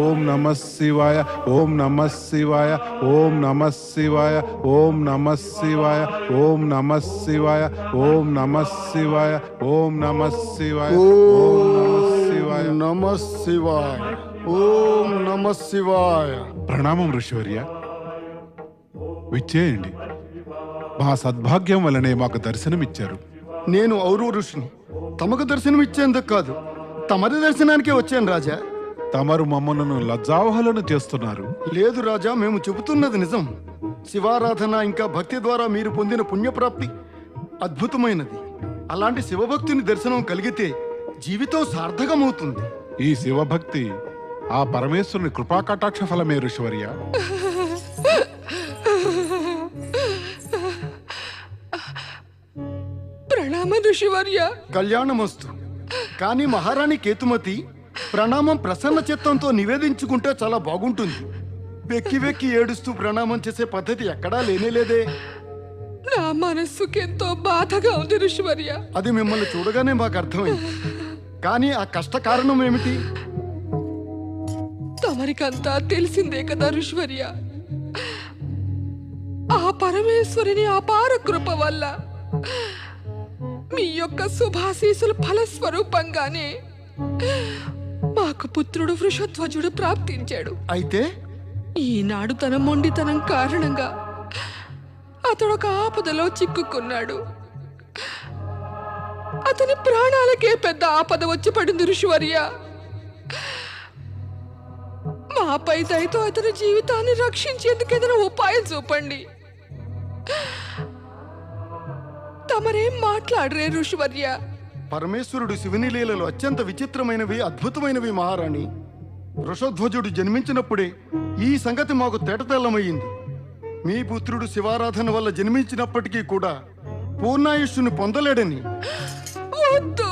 ఓం నమః శివాయ ఓం నమః శివాయ ఓం నమః శివాయ ఓం నమః శివాయ ఓం నమః శివాయ ఓం నమః శివాయ ఓం నమః శివాయ ఓం నమః శివాయ నమః శివాయ ఓం నమః శివాయ. ప్రణామం ఋషివర్య. విచ్చేయండి. మా సద్భాగ్యం వల్లనే మాకు దర్శనమిచ్చారు. నేను ఔరు ఋషిని. తమకు దర్శనం ఇచ్చేందుకు కాదు, తమరి దర్శనానికే వచ్చాను రాజా. తమరు మమ్మలను లజ్జావహలను చేస్తున్నారు. లేదు రాజా, మేము చెబుతున్నది నిజం. శివారాధన ఇంకా భక్తి ద్వారా మీరు పొందిన పుణ్యప్రాప్తి అద్భుతమైనది. అలాంటి శివభక్తుని దర్శనం కలిగితే జీవితం సార్థకమవుతుంది. ఈ శివభక్తి ఆ పరమేశ్వరుని కృపాకటాక్ష ఫలమే ఋషివర్య. ప్రణామ ఋషివర్య. కళ్యాణమస్తు. కానీ మహారాణి కేతుమతి ప్రణామం ప్రసన్న చిత్తంతో నివేదించుకుంటే చాలా బాగుంటుంది. వెక్కి వెక్కి ఏడుస్తూ ప్రణామం చేసే పద్ధతి ఎక్కడా లేనేలేదే. నా మనస్సుకెంతో బాధగా ఉంది ఋషివర్య. అది మిమ్మల్ని చూడగానే మాకు అర్థమైంది. కానీ ఆ కష్ట కారణం ఏమిటి? తమరికంతా తెలిసిందే కదా ఋషివర్య. ఆ పరమేశ్వరుని అపార కృప వల్ల మీ యొక్క శుభాశీసుల ఫలస్వరూపంగానే మాకు పుత్రుడు వృషధ్వజుడు ప్రాప్తించాడు. అయితే ఈనాడు తన మొండితనం కారణంగా అతడు ఒక ఆపదలో చిక్కుకున్నాడు. అతని ప్రాణాలకే పెద్ద ఆపద వచ్చి పడింది ఋషివర్య. మాపై దయతో అతని జీవితాన్ని రక్షించేందుకు ఏదైనా ఉపాయం చూపండి. తమరేం మాట్లాడరే ఋషివర్య. పరమేశ్వరుడు శివుని లీలలు అత్యంత విచిత్రమైనవి, అద్భుతమైనవి మహారాణి. వృషధ్వజుడు జన్మించినప్పుడే ఈ సంగతి మాకు తేటతెల్లమయ్యింది. మీ పుత్రుడు శివారాధన వల్ల జన్మించినప్పటికీ కూడా పూర్ణాయుష్యుని పొందలేడని. వద్దు,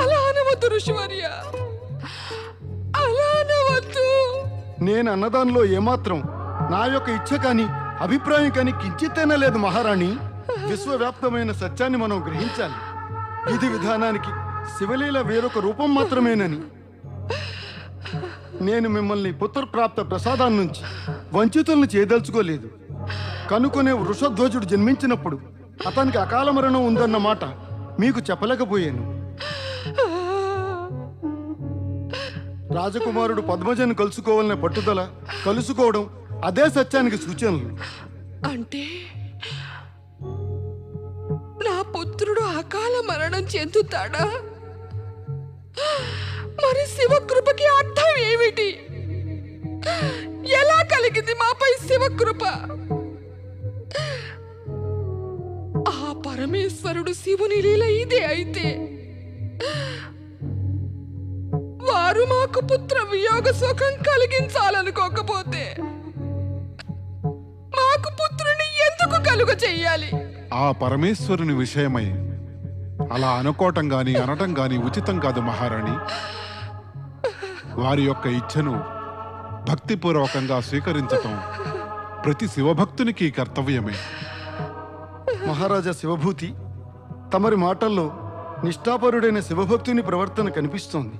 అలా అనవద్దు ఋషివర్య, అలా అనవద్దు. నేను అన్నదానిలో ఏమాత్రం నా యొక్క ఇచ్ఛ కానీ అభిప్రాయం కానీ కించిత్తైనా లేదు మహారాణి. విశ్వవ్యాప్తమైన సత్యాన్ని మనం గ్రహించాలి. విధి విధానానికి శివలీల వేరొక రూపం మాత్రమేనని. నేను మిమ్మల్ని పుత్రప్రాప్త ప్రసాదాన్ని నుంచి వంచితుల్ని చేయదలుచుకోలేదు. కనుకొనే వృషధ్వజుడు జన్మించినప్పుడు అతనికి అకాల మరణం ఉందన్న మాట మీకు చెప్పలేకపోయాను. రాజకుమారుడు పద్మజను కలుసుకోవాలనే పట్టుదల, కలుసుకోవడం అదే సత్యానికి సూచనలు. అంటే నా పుత్రుడు అకాల మరణం చెందుతాడా? మరి శివకృపకి అర్థం ఏమిటి? ఎలా కలిగింది మాపై శివకృప? ఆ పరమేశ్వరుడు శివుని లీల ఇదే అయితే వారు మాకు పుత్ర వియోగ సుఖం కలిగించాలనుకోకపోతే మాకు పుత్రుని ఎందుకు కలుగ చెయ్యాలి? ఆ పరమేశ్వరుని విషయమై అలా అనుకోవటం గాని అనటం గాని ఉచితం కాదు మహారాణి. వారి యొక్క ఇచ్ఛను భక్తిపూర్వకంగా స్వీకరించటం ప్రతి శివభక్తునికి కర్తవ్యమే. మహారాజా శివభూతి, తమరి మాటల్లో నిష్ఠాపరుడైన శివభక్తుని ప్రవర్తన కనిపిస్తోంది.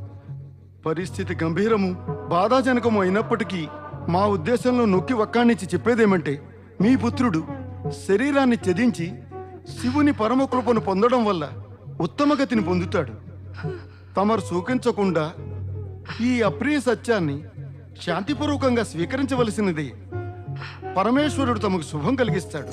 పరిస్థితి గంభీరము, బాధాజనకము అయినప్పటికీ మా ఉద్దేశంలో నొక్కి వక్కాణించి చెప్పేదేమంటే, మీ పుత్రుడు శరీరాన్ని త్యజించి శివుని పరమకృపను పొందడం వల్ల ఉత్తమగతిని పొందుతాడు. తమరు సూచించకుండా ఈ అప్రియ సత్యాన్ని శాంతిపూర్వకంగా స్వీకరించవలసినదే. పరమేశ్వరుడు తమకు శుభం కలిగిస్తాడు.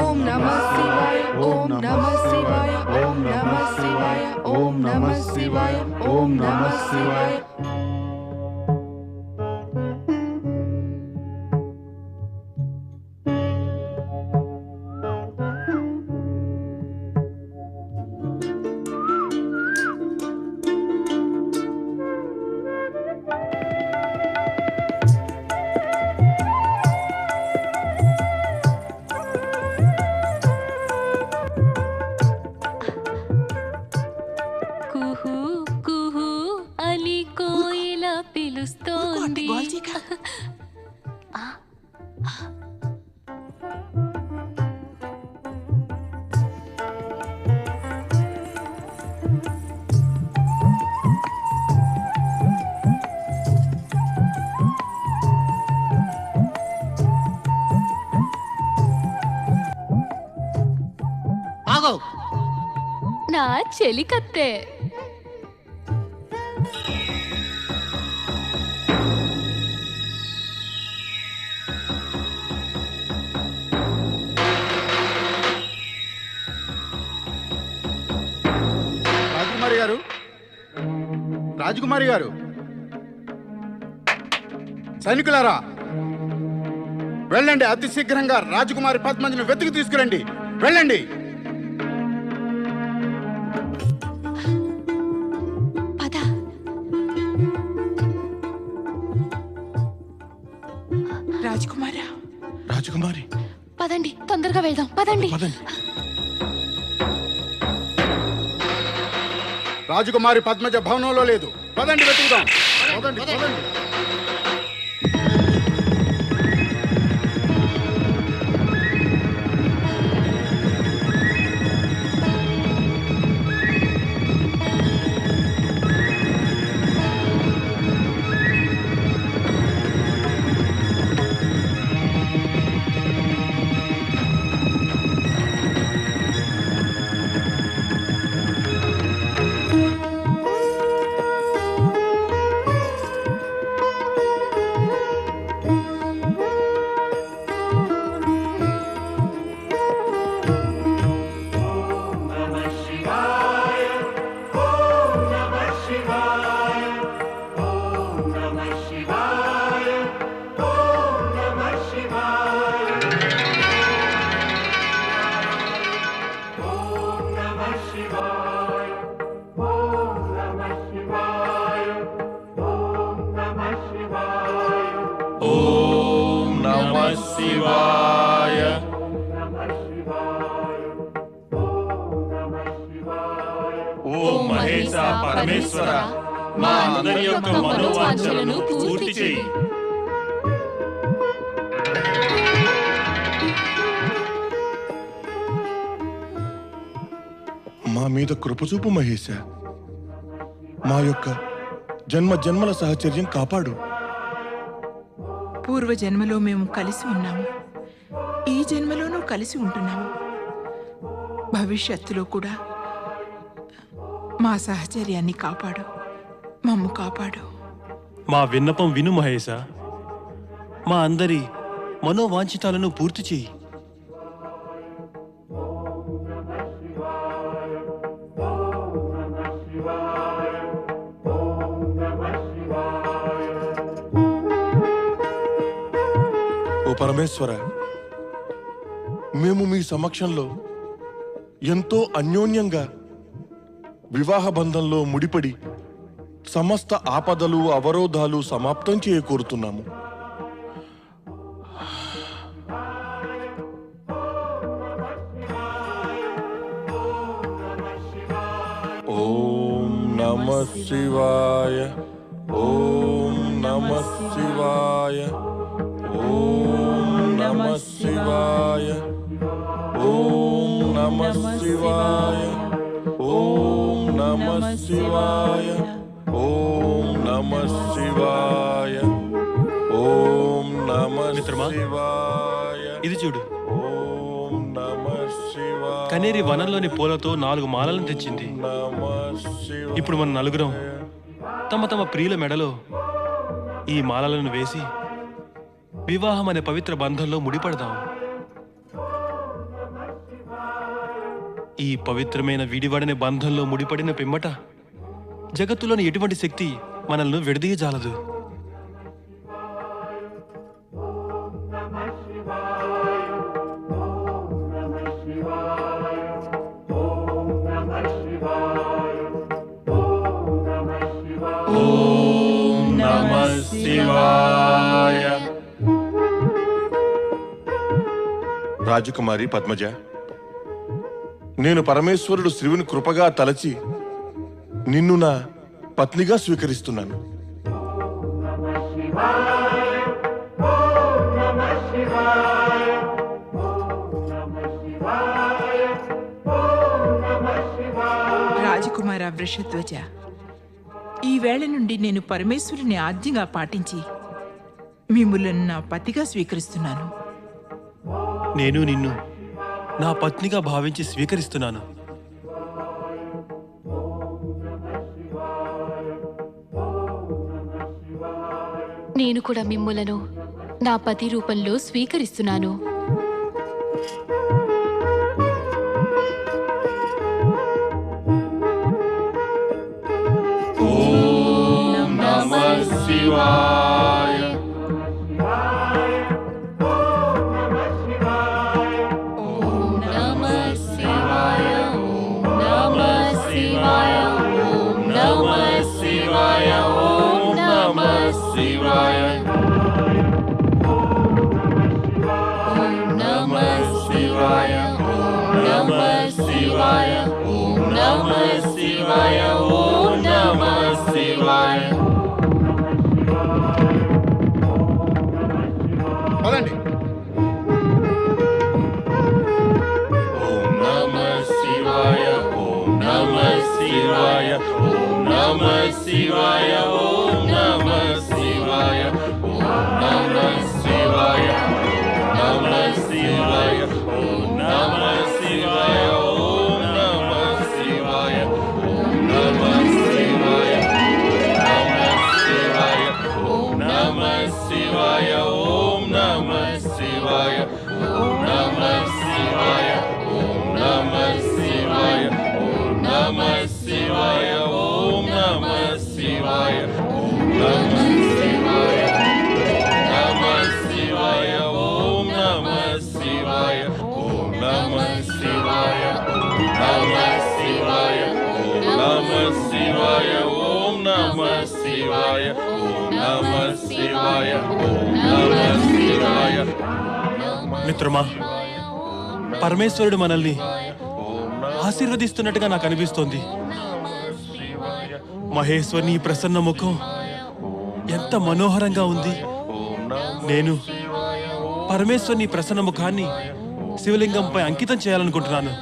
ఓం నమః శివాయ ఓం నమః శివాయ ఓం నమః శివాయ ఓం నమః శివాయ ఓం నమః శివాయ. కుహు కుహు అలి కోయిల ఆగో. నా చెలికత్తే. రాజకుమారి గారు, రాజకుమారి గారు, సైనికులారా వెళ్ళండి, అతి శీఘ్రంగా రాజకుమారి పద్మజను వెతికి తీసుకురండి. వెళ్ళండి. పద. రాజకుమారా, రాజకుమారి, పదండి, తొందరగా వెళ్దాం. పదండి. పదండి. రాజకుమారి పద్మజ భవనంలో లేదు. పదండి, వెతుకుదాం. పదండి, పదండి. ఓం మహేశ పరమేశ్వర, మా అందరి యొక్క మనోవాంఛలను పూర్తి చేయి. మా మీద కృపచూపు మహేశ. మా యొక్క జన్మ జన్మల సహచర్యం కాపాడు. పూర్వ జన్మలో మేము కలిసి ఉన్నాము, ఈ జన్మలోనూ కలిసి ఉంటున్నాము. భవిష్యత్తులో కూడా మా సహచర్యాన్ని కాపాడు, మమ్ము కాపాడు. మా విన్నపం విను మహేశ. మా అందరి మనోవాంఛితాలను పూర్తి చేయి. ఓ పరమేశ్వర, మేము మీ సమక్షంలో ఎంతో అన్యోన్యంగా వివాహ బంధంలో ముడిపడి సమస్త ఆపదలు అవరోధాలు సమాప్తం చేయకోరుతున్నాము. ఓం నమః శివాయ, ఓం నమః శివాయ, ఓం నమః శివాయ, ఓం నమః శివాయ, ఓం నమః శివాయ, ఓం నమః శివాయ, ఓం నమః మిత్రమా, శివాయ. ఇది చూడు. ఓం నమః శివాయ. కనేరి వనంలోని పూలతో 4 మాలలను తెచ్చింది. నమః శివాయ. ఇప్పుడు మన నలుగురం తమ తమ ప్రియుల మెడలో ఈ మాలలను వేసి వివాహం అనే పవిత్ర బంధంలో ముడిపడదాం. ఈ పవిత్రమైన విడివడని బంధంలో ముడిపడిన పిమ్మట జగత్తులోని ఎటువంటి శక్తి మనల్ని విడదీయజాలదు. ఓం నమః శివాయ. రాజకుమారి పద్మజ, నేను పరమేశ్వరుడు శివుని కృపగా తలచి నిన్ను నా పత్నిగా స్వీకరిస్తున్నాను. రాజకుమార వృషధ్వజ, ఈ వేళ నుండి నేను పరమేశ్వరుని ఆజ్ఞగా పాటించి మిమ్ములను నా పతిగా స్వీకరిస్తున్నాను. నేను నిన్ను నా పత్నిగా భావించి స్వీకరిస్తున్నాను. నేను కూడా మిమ్ములను నా పతి రూపంలో స్వీకరిస్తున్నాను. ఓం నమః శివాయ. ఓం నమః శివాయ. ఓం నమః శివాయ. ఓం నమః శివాయ. ఓం నమః శివాయ. ఓం నమః శివాయ. ఓం నమః శివాయ. ఓం నమః శివాయ. ఓం నమః శివాయ. పదండి. ఓం నమః శివాయ. ఓం నమః శివాయ. ఓం నమః శివాయ. ఓం నమః శివాయ. ఓం నమః శివాయ. ఓం నమః శివాయ. ఓం నమః శివాయ. ఓం నమః శివాయ. ఓం నమః శివాయ. ఓం నమః శివాయ. ఓం నమః శివాయ. ఓం నమః శివాయ. ఓం నమః శివాయ. ఓం నమః శివాయ. ఓం నమః శివాయ. ఓం నమః శివాయ. నమః శివాయ. ఓం నమః శివాయ. ఓం నమః శివాయ. నమః శివాయ. ఓం నమః శివాయ. ఓం నమః శివాయ. ఓం నమః శివాయ. ఓం నమః శివాయ. మిత్రమా, పరమేశ్వరుడు మనల్ని ఆశీర్వదిస్తున్నట్టుగా నాకు అనిపిస్తోంది. మహేశ్వరుని ఈ ప్రసన్న ముఖం ఎంత మనోహరంగా ఉంది. నేను పరమేశ్వరుని ఈ ప్రసన్న ముఖాన్ని శివలింగంపై అంకితం చేయాలనుకుంటున్నాను.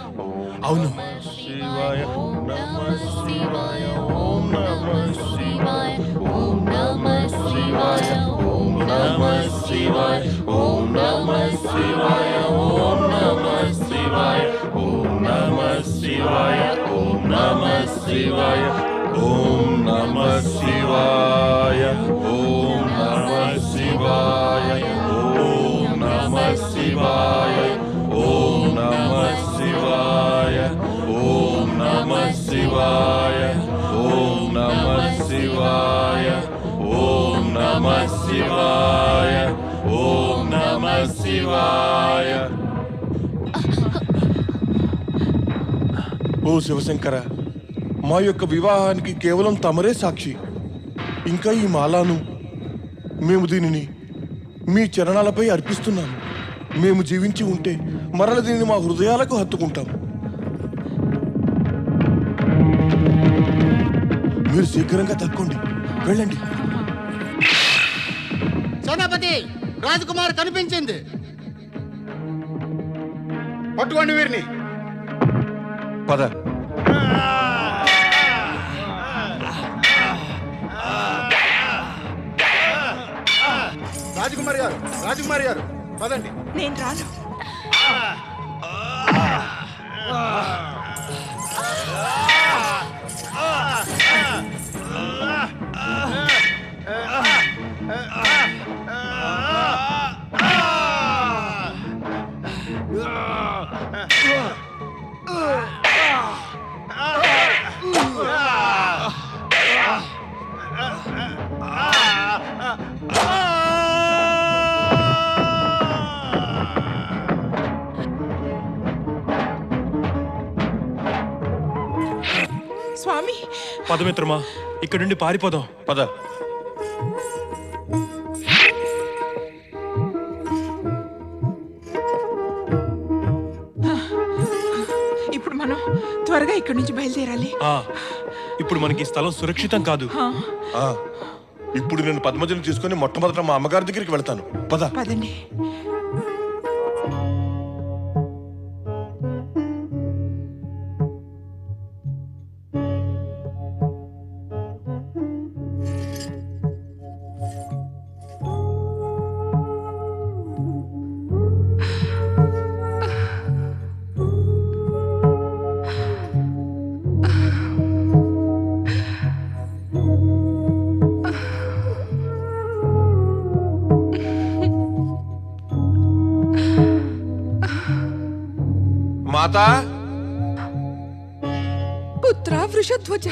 అవును, శివాయ. నమః శివాయ. ఓం నమః శివాయ. ఓం నమః శివాయ. ఓం నమః శివాయ. ఓం నమః శివాయ. ఓం నమః శివాయ. ఓం నమః శివాయ. ఓం నమః శివాయ. ఓం నమః శివాయ. ఓం నమః శివాయ. ఓం నమః శివాయ. ఓం నమః శివాయ. ఓం నమః శివాయ. ఓం నమః శివాయ. ఓం నమః శివాయ. ఓం నమః శివాయ. ఓ శివశంకర, మా యొక్క వివాహానికి కేవలం తమరే సాక్షి. ఇంకా ఈ మాలాను మేము దీనిని మీ చరణాలపై అర్పిస్తున్నాము. మేము జీవించి ఉంటే మరల దీనిని మా హృదయాలకు హత్తుకుంటాం. మీరు శీఘ్రంగా తక్కోండి, వెళ్ళండి. సేనాపతి, రాజకుమార్ కనిపించింది. పట్టుకోండి వీరిని. పద. రాజకుమారి గారు, రాజకుమారి గారు, పదండి. నేను రాను. స్వామి, పదమిత్రమా, ఇక్కడి నుండి పారిపోదాం. పద. ఇప్పుడు మనం త్వరగా ఇక్కడి నుంచి బయలుదేరాలి. ఇప్పుడు మనకి ఈ స్థలం సురక్షితం కాదు. ఆ, ఇప్పుడు నేను పద్మజను తీసుకొని మొట్టమొదట మా అమ్మగారి దగ్గరికి వెళ్తాను. పద. పదండి. మాతా పుత్ర వృషధ్వజ